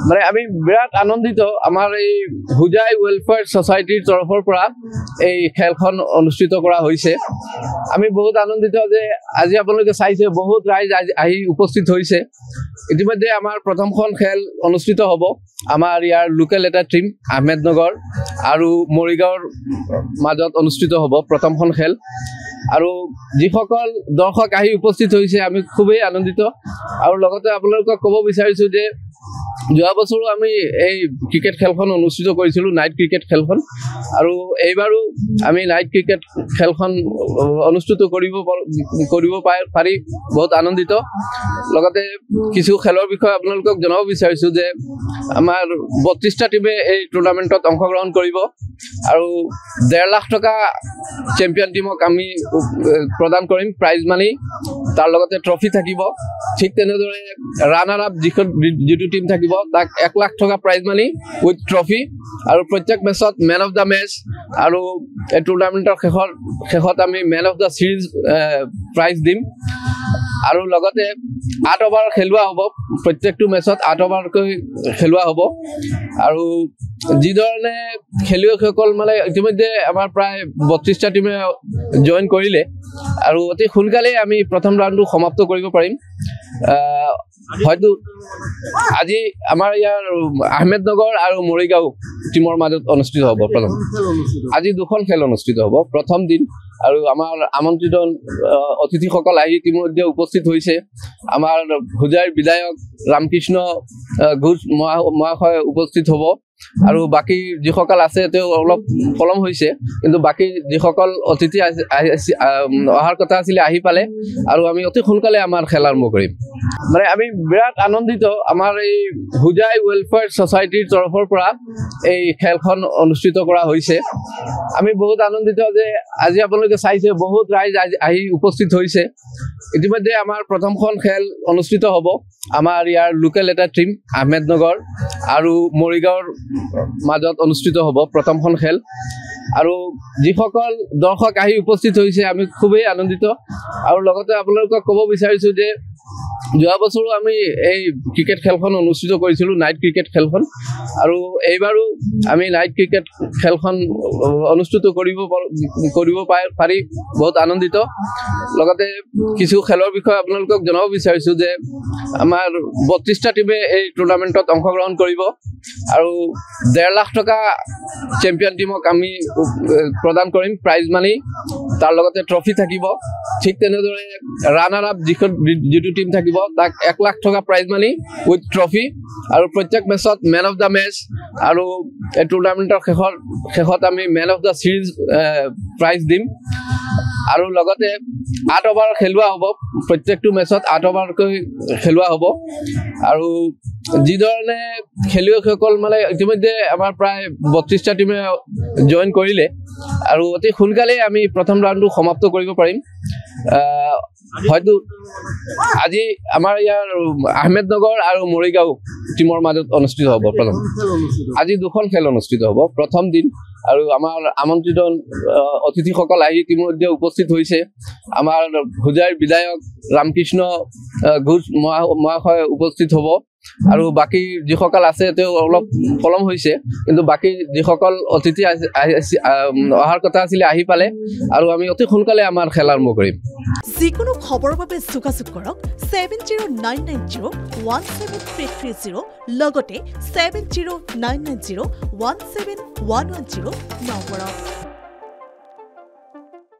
মানে আমি বিৰাট আনন্দিত আমাৰ এই হুজাই ওয়েলফেয়াৰ সোসাইটিৰ তৰফৰ পৰা এই খেলখন অনুষ্ঠিত কৰা হৈছে আমি বহুত আনন্দিত যে আজি আপোনালোকে চাইছে বহুত ৰাইজ আহি উপস্থিত হৈছে ইতিমধ্যে আমাৰ প্ৰথমখন খেল অনুষ্ঠিত হ'ব আমাৰ ইয়াৰ লোকেল এটা টিম আহমেদনগৰ আৰু মৰিগাঁৱৰ মাজত অনুষ্ঠিত হ'ব প্ৰথমখন খেল আৰু যিসকল দৰ্শক আহি উপস্থিত হৈছে আমি খুবেই আনন্দিত আৰু লগতে আপোনালোকক ক'ব বিচাৰিছো যে যোৱা বছৰো আমি এই ক্ৰিকেট খেলখন অনুষ্ঠিত কৰিছিলোঁ নাইট ক্ৰিকেট খেলখন আৰু এইবাৰো আমি নাইট ক্ৰিকেট খেলখন অনুষ্ঠিত কৰিব পাৰি বহুত আনন্দিত লগতে কিছু খেলৰ বিষয়ে আপোনালোকক জনাব বিচাৰিছোঁ যে আমাৰ 32টা টিমে এই টুৰ্ণামেণ্টত অংশগ্ৰহণ কৰিব আৰু 1.5 লাখ টকা চেম্পিয়ন টিমক আমি প্ৰদান কৰিম প্ৰাইজ মানি তাৰ লগতে ট্ৰফি থাকিব ঠিক তেনেদৰে ৰানাৰ আপ যিটো টিম থাকিব তাক 1 লাখ টকা প্ৰাইজ মানি উইথ ট্ৰফি আৰু প্ৰত্যেক মেচত মেন অফ দা মেচ আৰু এই টুৰ্ণামেণ্টৰ শেষত আমি মেন অফ দা সিৰিজ প্ৰাইজ দিম আৰু লগতে 8 ওভাৰ খেলুৱা হ'ব প্ৰত্যেকটো মেচত 8 ওভাৰকৈ খেলুৱা হ'ব আৰু যিধৰণে খেলুৱৈসকল মানে ইতিমধ্যে আমাৰ প্ৰায় 32টা টিমে জয়েন কৰিলে আৰু অতি সোনকালে আমি প্ৰথম ৰাউণ্ডটো সমাপ্ত কৰিব পাৰিম হয়তো আজি আমাৰ ইয়াৰ আহমেদনগৰ আৰু মৰিগাঁও টিমৰ মাজত অনুষ্ঠিত হ'ব প্ৰথম আজি দুখন খেল অনুষ্ঠিত হ'ব প্ৰথম দিন আৰু আমাৰ আমন্ত্ৰিত অতিথিসকল আহি ইতিমধ্যে উপস্থিত হৈছে আমাৰ হুজাইৰ বিধায়ক ৰামকৃষ্ণ ঘোষ মহাশয় উপস্থিত হ'ব আৰু বাকি যিসকল আছে তেওঁ অলপ পলম হৈছে কিন্তু বাকি যিসকল অতিথি অহাৰ কথা আছিল আহি পালে আৰু আমি অতি সোনকালে আমাৰ খেল আৰম্ভ কৰিম মানে আমি বিৰাট আনন্দিত আমাৰ এই হুজাই ওয়েলফেয়াৰ সোসাইটিৰ তৰফৰ পৰা এই খেলখন অনুষ্ঠিত কৰা হৈছে আমি বহুত আনন্দিত যে আজি আপোনালোকে চাইছে বহুত ৰাইজ আহি উপস্থিত হৈছে ইতিমধ্যে আমাৰ প্ৰথমখন খেল অনুষ্ঠিত হ'ব আমাৰ ইয়াৰ লোকেল এটা টিম আহমেদনগৰ আৰু মৰিগাঁৱৰ মাজত অনুষ্ঠিত হ'ব প্ৰথমখন খেল আৰু যিসকল দৰ্শক আহি উপস্থিত হৈছে আমি খুবেই আনন্দিত আৰু লগতে আপোনালোকক ক'ব বিচাৰিছো যে যোৱা বছৰো আমি এই ক্ৰিকেট খেলখন অনুষ্ঠিত কৰিছিলোঁ নাইট ক্ৰিকেট খেলখন আৰু এইবাৰো আমি নাইট ক্ৰিকেট খেলখন অনুষ্ঠিত কৰিব পাৰি বহুত আনন্দিত লগতে কিছু খেলৰ বিষয়ে আপোনালোকক জনাব বিচাৰিছোঁ যে আমাৰ 32টা টিমে এই টুৰ্ণামেণ্টত অংশগ্ৰহণ কৰিব আৰু 1.5 লাখ টকা চেম্পিয়ন টিমক আমি প্ৰদান কৰিম প্ৰাইজ মানি তাৰ লগতে ট্ৰফি থাকিব ঠিক তেনেদৰে ৰানাৰ আপ যিটো টিম থাকিব তাক 1 লাখ টকা প্ৰাইজ মানি উইথ ট্ৰফি আৰু প্ৰত্যেক মেচত মেন অফ দা মেচ আৰু এই টুৰ্ণামেণ্টৰ শেষত আমি মেন অফ দা সিৰিজ প্ৰাইজ দিম আৰু লগতে 8 ওভাৰ খেলুৱা হ'ব প্ৰত্যেকটো মেচত 8 ওভাৰকৈ খেলুৱা হ'ব আৰু যিধৰণে খেলুৱৈসকল মানে ইতিমধ্যে আমাৰ প্ৰায় 32টা টিমে জয়েন কৰিলে আৰু অতি সোনকালে আমি প্ৰথম ৰাউণ্ডটো সমাপ্ত কৰিব পাৰিম হয়তো আজি আমাৰ ইয়াৰ আহমেদনগৰ আৰু মৰিগাঁও টিমৰ মাজত অনুষ্ঠিত হ'ব প্ৰথম আজি দুখন খেল অনুষ্ঠিত হ'ব প্ৰথম দিন আৰু আমাৰ আমন্ত্ৰিত অতিথিসকল আহি ইতিমধ্যে উপস্থিত হৈছে আমাৰ হুজাইৰ বিধায়ক ৰামকৃষ্ণ ঘোষ মহাশয় উপস্থিত হ'ব আৰু বাকি যিসকল আছে তেওঁ অলপ পলম হৈছে কিন্তু বাকি যিসকল অতিথি অহাৰ কথা আছিল আহি পালে আৰু আমি অতি সোনকালে আমাৰ খেল আৰম্ভ কৰিম যিকোনো খবৰৰ বাবে যোগাযোগ কৰক 7099017330 লগতে 7099017110 নম্বৰত